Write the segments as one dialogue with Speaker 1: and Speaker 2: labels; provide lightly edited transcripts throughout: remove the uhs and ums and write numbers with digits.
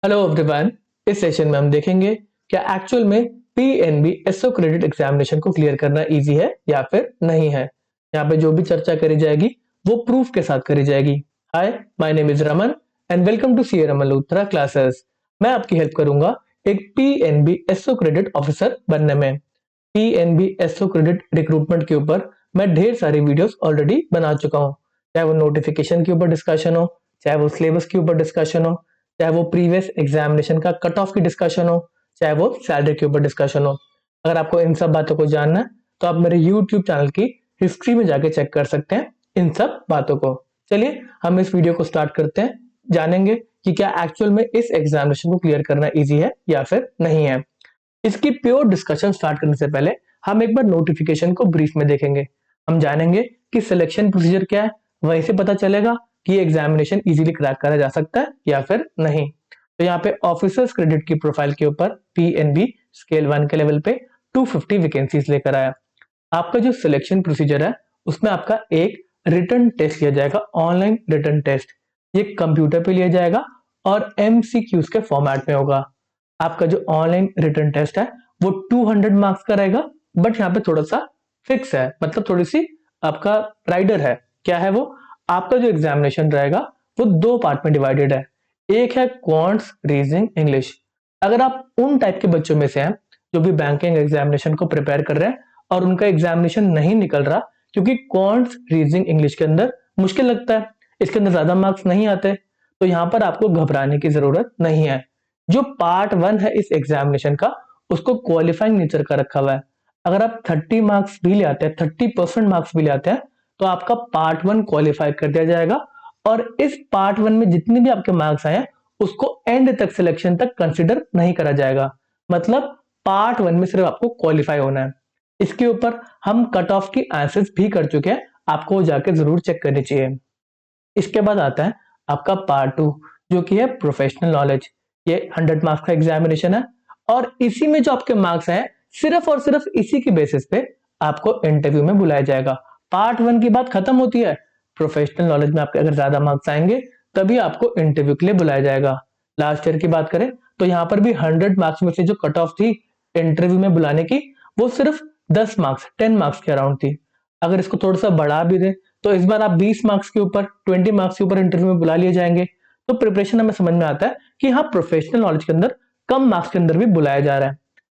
Speaker 1: Hello everyone. इस session में हम देखेंगे क्या एक्चुअल में पीएनबी एसओ क्रेडिट एग्जामिनेशन को क्लियर करना इजी है या फिर नहीं है। यहाँ पे जो भी चर्चा करी जाएगी वो प्रूफ के साथ करी जाएगी। Hi, my name is Raman and welcome to CA Raman Luthra classes. मैं आपकी हेल्प करूंगा एक पीएनबी एसओ क्रेडिट ऑफिसर बनने में। पीएनबी एसओ क्रेडिट रिक्रूटमेंट के ऊपर मैं ढेर सारी वीडियोस ऑलरेडी बना चुका हूँ, चाहे वो नोटिफिकेशन के ऊपर डिस्कशन हो, चाहे वो सिलेबस के ऊपर डिस्कशन हो, चाहे वो प्रीवियस एग्जामिनेशन का कट ऑफ की डिस्कशन हो, चाहे वो सैलरी के ऊपर डिस्कशन हो। अगर आपको इन सब बातों को जानना है तो आप मेरे यूट्यूब चैनल की हिस्ट्री में जाके चेक कर सकते हैं इन सब बातों को। चलिए हम इस वीडियो को स्टार्ट करते हैं, जानेंगे कि क्या एक्चुअल में इस एग्जामिनेशन को क्लियर करना इजी है या फिर नहीं है। इसकी प्योर डिस्कशन स्टार्ट करने से पहले हम एक बार नोटिफिकेशन को ब्रीफ में देखेंगे। हम जानेंगे कि सिलेक्शन प्रोसीजर क्या है, वहीं से पता चलेगा कि एग्जामिनेशन इजीली क्रैक करा जा सकता है या फिर नहीं। तो यहाँ पे ऑफिसर्स क्रेडिट की प्रोफाइल के ऊपर पीएनबी स्केल 1 के लेवल पे 250 वैकेंसीज लेकर आया। आपका जो सिलेक्शन प्रोसीजर है उसमें आपका एक रिटन टेस्ट लिया जाएगा, ऑनलाइन रिटन टेस्ट। ये कंप्यूटर पे लिया जाएगा और एमसीक्यूज के फॉर्मेट में होगा। आपका जो ऑनलाइन रिटन टेस्ट है वो 200 मार्क्स का रहेगा, बट यहाँ पे थोड़ा सा फिक्स है, मतलब थोड़ी सी आपका राइडर है। क्या है वो? आपका जो एग्जामिनेशन रहेगा वो दो पार्ट में डिवाइडेड है। एक है क्वांट्स, रीजनिंग, इंग्लिश। अगर आप उन टाइप के बच्चों में से हैं जो भी बैंकिंग एग्जामिनेशन को प्रिपेयर कर रहे हैं और उनका एग्जामिनेशन नहीं निकल रहा क्योंकि क्वांट्स, रीजनिंग, इंग्लिश के अंदर मुश्किल लगता है, इसके अंदर ज्यादा मार्क्स नहीं आते, तो यहाँ पर आपको घबराने की जरूरत नहीं है। जो पार्ट 1 है इस एग्जामिनेशन का उसको क्वालिफाइंग नेचर का रखा हुआ है। अगर आप 30 मार्क्स भी ले आते हैं, 30% मार्क्स भी ले आते हैं, तो आपका पार्ट 1 क्वालिफाई कर दिया जाएगा और इस पार्ट 1 में जितने भी आपके मार्क्स आए हैं उसको एंड तक, सिलेक्शन तक कंसिडर नहीं करा जाएगा। मतलब पार्ट 1 में सिर्फ आपको क्वालिफाई होना है। इसके ऊपर हम कट ऑफ की आंसर्स भी कर चुके हैं, आपको जाके जरूर चेक करनी चाहिए। इसके बाद आता है आपका पार्ट 2 जो कि है प्रोफेशनल नॉलेज। ये 100 मार्क्स का एग्जामिनेशन है और इसी में जो आपके मार्क्स हैं सिर्फ और सिर्फ इसी की बेसिस पे आपको इंटरव्यू में बुलाया जाएगा। पार्ट 1 की बात खत्म होती है, प्रोफेशनल नॉलेज में आपके अगर ज्यादा मार्क्स आएंगे तभी आपको इंटरव्यू के लिए बुलाया जाएगा। लास्ट ईयर की बात करें तो यहाँ पर भी 100 मार्क्स में से जो कट ऑफ थी इंटरव्यू में बुलाने की वो सिर्फ 10 मार्क्स, 10 मार्क्स के अराउंड थी। अगर इसको थोड़ा सा बढ़ा भी दें तो इस बार आप 20 मार्क्स के ऊपर, 20 मार्क्स के ऊपर इंटरव्यू में बुला लिए जाएंगे। तो प्रिपरेशन हमें समझ में आता है कि हाँ, प्रोफेशनल नॉलेज के अंदर कम मार्क्स के अंदर भी बुलाया जा रहा है।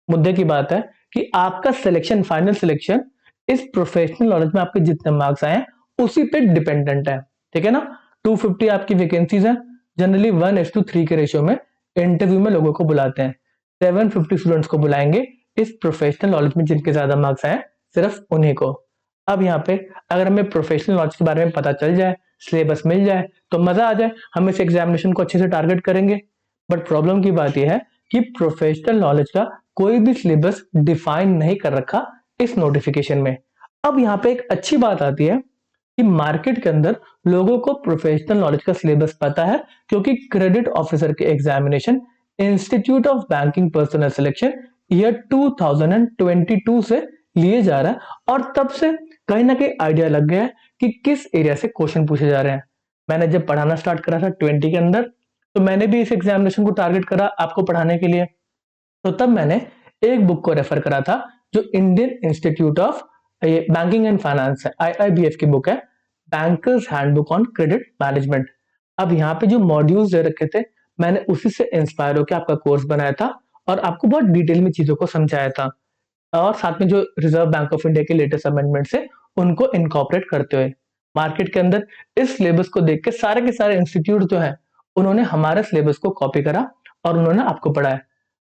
Speaker 1: मुद्दे की बात है कि आपका सिलेक्शन, फाइनल सिलेक्शन इस प्रोफेशनल नॉलेज में आपके जितने मार्क्स आए हैं उसी पे डिपेंडेंट है। ठीक है ना? 250 आपकी वैकेंसीज है, जनरली 1:3 के रेशियो में इंटरव्यू में लोगों को बुलाते हैं। 750 स्टूडेंट्स को बुलाएंगे इस प्रोफेशनल नॉलेज में जिनके ज्यादा मार्क्स आए, सिर्फ उन्हीं को। अब यहाँ पे अगर हमें प्रोफेशनल नॉलेज के बारे में पता चल जाए, सिलेबस मिल जाए तो मजा आ जाए, हम इस एग्जामिनेशन को अच्छे से टारगेट करेंगे। बट प्रॉब्लम की बात यह है कि प्रोफेशनल नॉलेज का कोई भी सिलेबस डिफाइन नहीं कर रखा इस नोटिफिकेशन में। अब यहाँ पे एक अच्छी बात आती है कि मार्केट के अंदर लोगों को प्रोफेशनल नॉलेज का सिलेबस पता है क्योंकि क्रेडिट ऑफिसर के examination institute of banking personal selection year 2022 से लिए जा रहा है और तब से कहीं ना कहीं आइडिया लग गया है कि किस एरिया से क्वेश्चन पूछे जा रहे हैं। मैंने जब पढ़ाना स्टार्ट करा था 20 के अंदर तो मैंने भी इस एग्जामिनेशन को टारगेट करा आपको पढ़ाने के लिए। तो तब मैंने एक बुक को रेफर करा था जो Indian institute of banking and finance है, आईआईबीएफ की बुक है, bankers handbook on credit management. अब यहाँ पे जो मॉड्यूल्स दे रखे थे मैंने उसी से इंस्पायर होकर आपका कोर्स बनाया था और आपको बहुत डिटेल में चीजों को समझाया था और साथ में जो रिजर्व बैंक ऑफ इंडिया के लेटेस्ट अमेंडमेंट से उनको इनकॉर्पोरेट करते हुए। मार्केट के अंदर इस सिलेबस को देख के सारे इंस्टीट्यूट जो है उन्होंने हमारे सिलेबस को कॉपी करा और उन्होंने आपको पढ़ाया।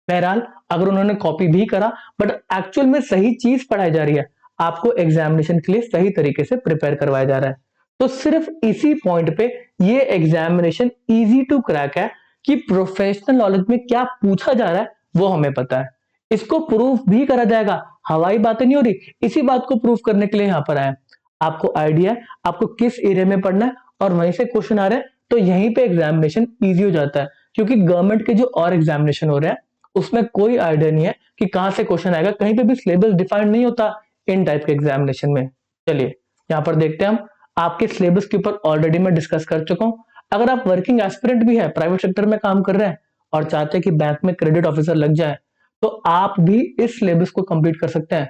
Speaker 1: बहरहाल अगर उन्होंने कॉपी भी करा बट एक्चुअल में सही चीज पढ़ाई जा रही है, आपको एग्जामिनेशन के लिए सही तरीके से प्रिपेयर करवाया जा रहा है। तो सिर्फ इसी पॉइंट पे ये एग्जामिनेशन इजी टू क्रैक है कि प्रोफेशनल नॉलेज में क्या पूछा जा रहा है वो हमें पता है। इसको प्रूफ भी करा जाएगा, हवाई बातें नहीं हो रही, इसी बात को प्रूफ करने के लिए यहाँ पर आए। आपको आइडिया है आपको किस एरिया में पढ़ना है और वहीं से क्वेश्चन आ रहे हैं तो यहीं पे एग्जामिनेशन इजी हो जाता है क्योंकि गवर्नमेंट के जो और एग्जामिनेशन हो रहे हैं उसमें कोई आइडिया नहीं है कि कहां से क्वेश्चन आएगा, कहीं पे भी सिलेबस डिफाइंड नहीं होता इन टाइप के एग्जामिनेशन में। चलिए यहाँ पर देखते हैं हम आपके सिलेबस के ऊपर ऑलरेडी मैं डिस्कस कर चुका हूं। अगर आप वर्किंग एस्पिरेंट भी है, प्राइवेट सेक्टर में काम कर रहे हैं और चाहते हैं कि बैंक में क्रेडिट ऑफिसर लग जाए, तो आप भी इस सिलेबस को कंप्लीट कर सकते हैं।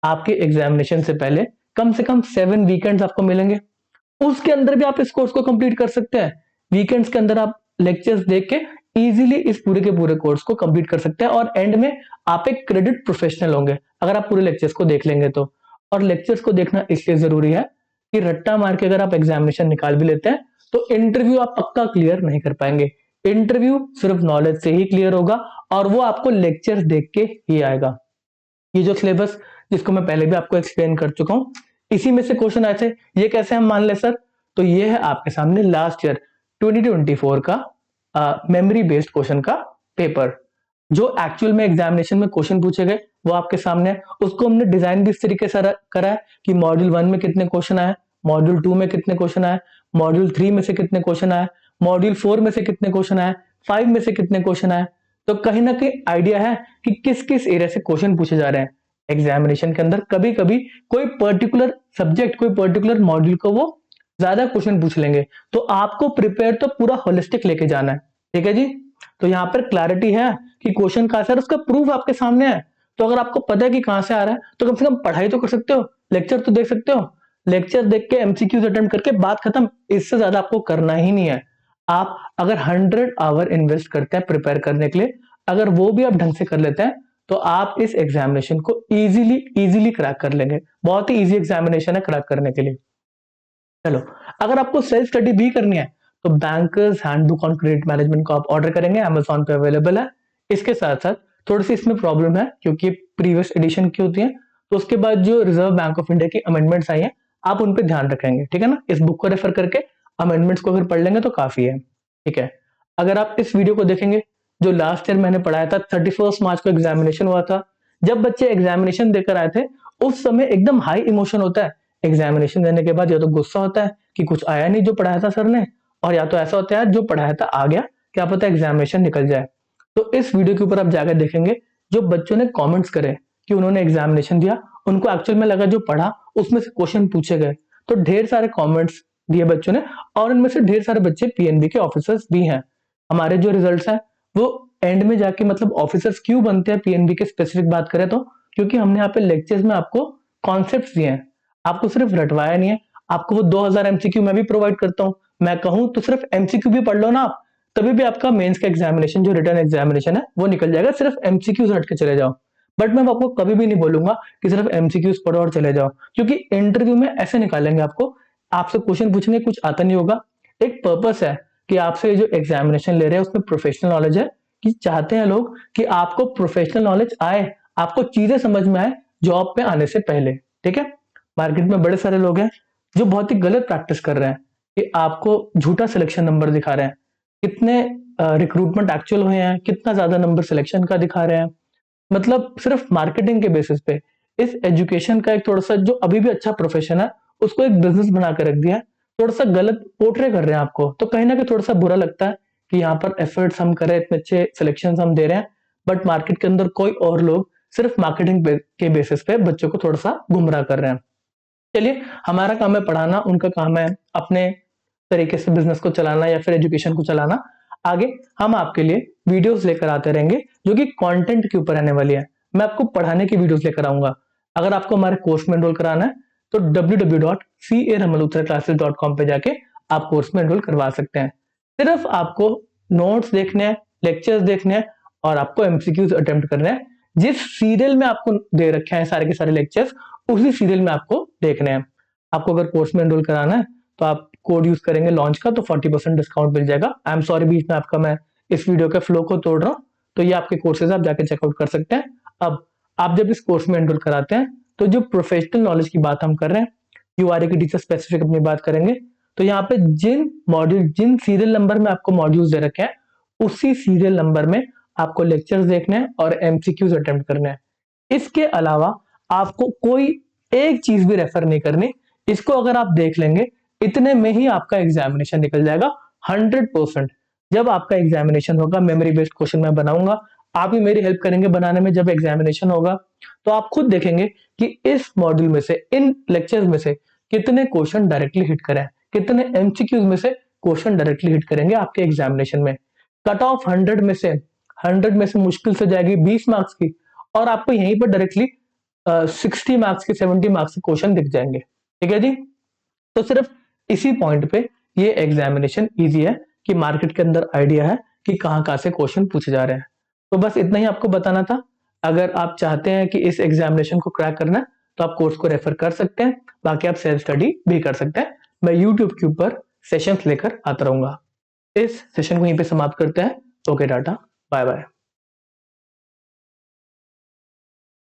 Speaker 1: आपके एग्जामिनेशन से पहले कम से कम 7 वीकेंड्स आपको मिलेंगे, उसके अंदर भी आप इस कोर्स को कंप्लीट कर सकते हैं। वीकेंड्स के अंदर आप लेक्चर्स देख के इजीली इस पूरे के पूरे कोर्स को कंप्लीट कर सकते हैं और एंड में आप एक क्रेडिट प्रोफेशनल होंगे अगर आप पूरे लेक्चर्स को देख लेंगे तो। और लेक्चर्स को देखना इसलिए जरूरी है कि रट्टा मार के अगर आप एग्जामिनेशन निकाल भी लेते हैं तो इंटरव्यू आप पक्का क्लियर नहीं कर पाएंगे। इंटरव्यू सिर्फ नॉलेज से ही क्लियर होगा और वो आपको लेक्चर्स देख के ही आएगा। ये जो सिलेबस जिसको मैं पहले भी आपको एक्सप्लेन कर चुका हूं, इसी में से क्वेश्चन आए थे। ये कैसे हम मान ले सर? तो ये है आपके सामने लास्ट ईयर 2024 का मेमोरी बेस्ड क्वेश्चन का पेपर, जो एक्चुअल में एग्जामिनेशन में क्वेश्चन पूछे गए वो आपके सामने है। उसको हमने डिजाइन भी इस तरीके से करा है कि मॉड्यूल 1 में कितने क्वेश्चन आए, मॉड्यूल 2 में कितने क्वेश्चन आए, मॉड्यूल 3 में से कितने क्वेश्चन आए, मॉड्यूल 4 में से कितने क्वेश्चन आए, 5 में से कितने क्वेश्चन आए। तो कहीं ना कहीं आइडिया है कि किस किस एरिया से क्वेश्चन पूछे जा रहे हैं एग्जामिनेशन के अंदर। कभी कभी कोई पर्टिकुलर सब्जेक्ट, कोई पर्टिकुलर मॉड्यूल को वो ज्यादा क्वेश्चन पूछ लेंगे, तो आपको प्रिपेयर तो पूरा होलिस्टिक लेके जाना है। ठीक है जी, तो यहाँ पर क्लैरिटी है कि क्वेश्चन कहां से आ रहा है, उसका प्रूफ आपके सामने है। तो अगर आपको पता है कि कहां से आ रहा है तो कम से कम पढ़ाई तो कर सकते हो, लेक्चर तो देख सकते हो। लेक्चर देख के एमसीक्यूज अटेम्प्ट करके बात खत्म, इससे ज्यादा आपको करना ही नहीं है। आप अगर 100 आवर इन्वेस्ट करते हैं प्रिपेयर करने के लिए, अगर वो भी आप ढंग से कर लेते हैं तो आप इस एग्जामिनेशन को इजीली क्रैक कर लेंगे। बहुत ही इजी एग्जामिनेशन है क्रैक करने के लिए। चलो, अगर आपको सेल्फ स्टडी भी करनी है तो bankers handbook on credit management को आप ऑर्डर करेंगे, अमेजोन पे अवेलेबल है। इसके साथ साथ थोड़ी सी इसमें प्रॉब्लम है क्योंकि प्रीवियस एडिशन की होती है, तो उसके बाद जो रिजर्व बैंक ऑफ इंडिया की अमेंडमेंट्स आई हैं आप उन पर ध्यान रखेंगे। ठीक है ना, इस बुक को रेफर करके अमेंडमेंट्स को अगर पढ़ लेंगे तो काफी है। ठीक है, अगर आप इस वीडियो को देखेंगे, जो लास्ट ईयर मैंने पढ़ाया था 31 मार्च को एग्जामिनेशन हुआ था। जब बच्चे एग्जामिनेशन देकर आए थे उस समय एकदम हाई इमोशन होता है। एग्जामिनेशन देने के बाद या तो गुस्सा होता है कि कुछ आया नहीं जो पढ़ाया था सर ने, और या तो ऐसा होता है जो पढ़ाया था आ गया, क्या पता एग्जामिनेशन निकल जाए। तो इस वीडियो के ऊपर आप जाकर देखेंगे जो बच्चों ने कमेंट्स करे कि उन्होंने एग्जामिनेशन दिया, उनको एक्चुअल में लगा जो पढ़ा उसमें से क्वेश्चन पूछे गए। तो ढेर सारे कमेंट्स दिए बच्चों ने और उनमें से ढेर सारे बच्चे पीएनबी के ऑफिसर्स भी हैं। हमारे जो रिजल्ट्स हैं वो एंड में जाके मतलब ऑफिसर्स क्यों बनते हैं पीएनबी के स्पेसिफिक बात करें तो, क्योंकि हमने यहाँ पे लेक्चर्स में आपको कॉन्सेप्ट्स दिए हैं, आपको सिर्फ रटवाया नहीं है। आपको वो 2000 एमसीक्यू मैं भी प्रोवाइड करता हूँ। मैं कहूँ तो सिर्फ एमसीक्यू भी पढ़ लो ना आप, तभी भी आपका मेंस का एग्जामिनेशन जो रिटर्न एग्जामिनेशन है वो निकल जाएगा। सिर्फ एमसीक्यूज रट के चले जाओ, बट मैं आपको कभी भी नहीं बोलूंगा कि सिर्फ एमसीक्यूज पढ़ो और चले जाओ, क्योंकि इंटरव्यू में ऐसे निकालेंगे आपको, आपसे क्वेश्चन पूछने कुछ आता नहीं होगा। एक पर्पस है कि आपसे जो एग्जामिनेशन ले रहे हैं उसमें प्रोफेशनल नॉलेज है, कि चाहते हैं लोग कि आपको प्रोफेशनल नॉलेज आए, आपको चीजें समझ में आए जॉब पे आने से पहले। ठीक है, मार्केट में बड़े सारे लोग हैं जो बहुत ही गलत प्रैक्टिस कर रहे हैं कि आपको झूठा सिलेक्शन नंबर दिखा रहे हैं। कितने रिक्रूटमेंट एक्चुअल हुए हैं, कितना ज्यादा नंबर सिलेक्शन का दिखा रहे हैं, मतलब सिर्फ मार्केटिंग के बेसिस पे। इस एजुकेशन का एक थोड़ा सा जो अभी भी अच्छा प्रोफेशन है उसको एक बिजनेस बना के रख दिया है, थोड़ा सा गलत पोर्ट्रे कर रहे हैं आपको। तो कहीं ना कहीं थोड़ा सा बुरा लगता है कि यहाँ पर एफर्ट्स हम कर रहे हैं, इतने अच्छे सिलेक्शन हम दे रहे हैं, बट मार्केट के अंदर कोई और लोग सिर्फ मार्केटिंग के बेसिस पे बच्चों को थोड़ा सा गुमराह कर रहे हैं। चलिए, हमारा काम है पढ़ाना, उनका काम है अपने तरीके से बिजनेस को चलाना या फिर एजुकेशन को चलाना। आगे हम आपके लिए वीडियोस लेकर आते रहेंगे जो कि कंटेंट के ऊपर रहने वाली है। मैं आपको पढ़ाने की वीडियोस लेकर आऊंगा। अगर आपको हमारे कोर्स में एनरोल कराना है तो www.caramalutraclasses.com पे जाके आप कोर्स में एनरोल करवा सकते हैं। सिर्फ आपको नोट्स देखने हैं, लेक्चर्स देखने हैं और आपको एमसीक्यूज अटेम्प्ट करने हैं। जिस सीरियल में आपको दे रखे हैं सारे के सारे लेक्चर्स, उसी सीरियल में आपको देखने हैं। आपको अगर कोर्स में एनरोल कराना है तो आप कोड यूज करेंगे लॉन्च का तो 40% डिस्काउंट मिल जाएगा। आई एम सॉरी बीच में आपका मैं इस वीडियो के फ्लो को तोड़ रहा हूँ, तो ये आपके कोर्सेज आप जाके चेकआउट कर सकते हैं। अब आप जब इस कोर्स में एनरोल कराते हैं तो जो प्रोफेशनल नॉलेज की बात हम कर रहे हैं, यूआरए की टीचर स्पेसिफिक अपनी बात करेंगे, तो यहाँ पे जिन सीरियल नंबर में आपको मॉड्यूल्स दे रखे हैं उसी सीरियल नंबर में आपको लेक्चर्स देखने हैं और एमसीक्यूज अटेम्प्ट करने हैं। इसके अलावा आपको कोई एक चीज भी रेफर नहीं करनी। इसको अगर आप देख लेंगे इतने में ही आपका एग्जामिनेशन निकल जाएगा 100%। जब आपका एग्जामिनेशन होगा, मेमोरी बेस्ड क्वेश्चन मैं बनाऊंगा, आप भी मेरी हेल्प करेंगे बनाने में। जब एग्जामिनेशन होगा तो आप खुद देखेंगे कि इस मॉड्यूल में से, इन लेक्चर्स में से कितने क्वेश्चन डायरेक्टली हिट करें, कितने एमसीक्यूज में से क्वेश्चन डायरेक्टली हिट करेंगे आपके एग्जामिनेशन में। कट ऑफ 100 में से मुश्किल से जाएगी 20 मार्क्स की, और आपको यहीं पर डायरेक्टली 60 मार्क्स के 70 मार्क्स के क्वेश्चन दिख जाएंगे। ठीक है जी। तो सिर्फ इसी पॉइंट पे ये एग्जामिनेशन इजी है कि मार्केट के अंदर आइडिया है कि कहाँ से क्वेश्चन पूछे जा रहे हैं। तो बस इतना ही आपको बताना था। अगर आप चाहते हैं कि इस एग्जामिनेशन को क्रैक करना है तो आप कोर्स को रेफर कर सकते हैं, बाकी आप सेल्फ स्टडी भी कर सकते हैं। मैं यूट्यूब के ऊपर सेशंस लेकर आता रहूंगा। इस सेशन को यहीं पे समाप्त करते हैं। Okay tata, bye bye.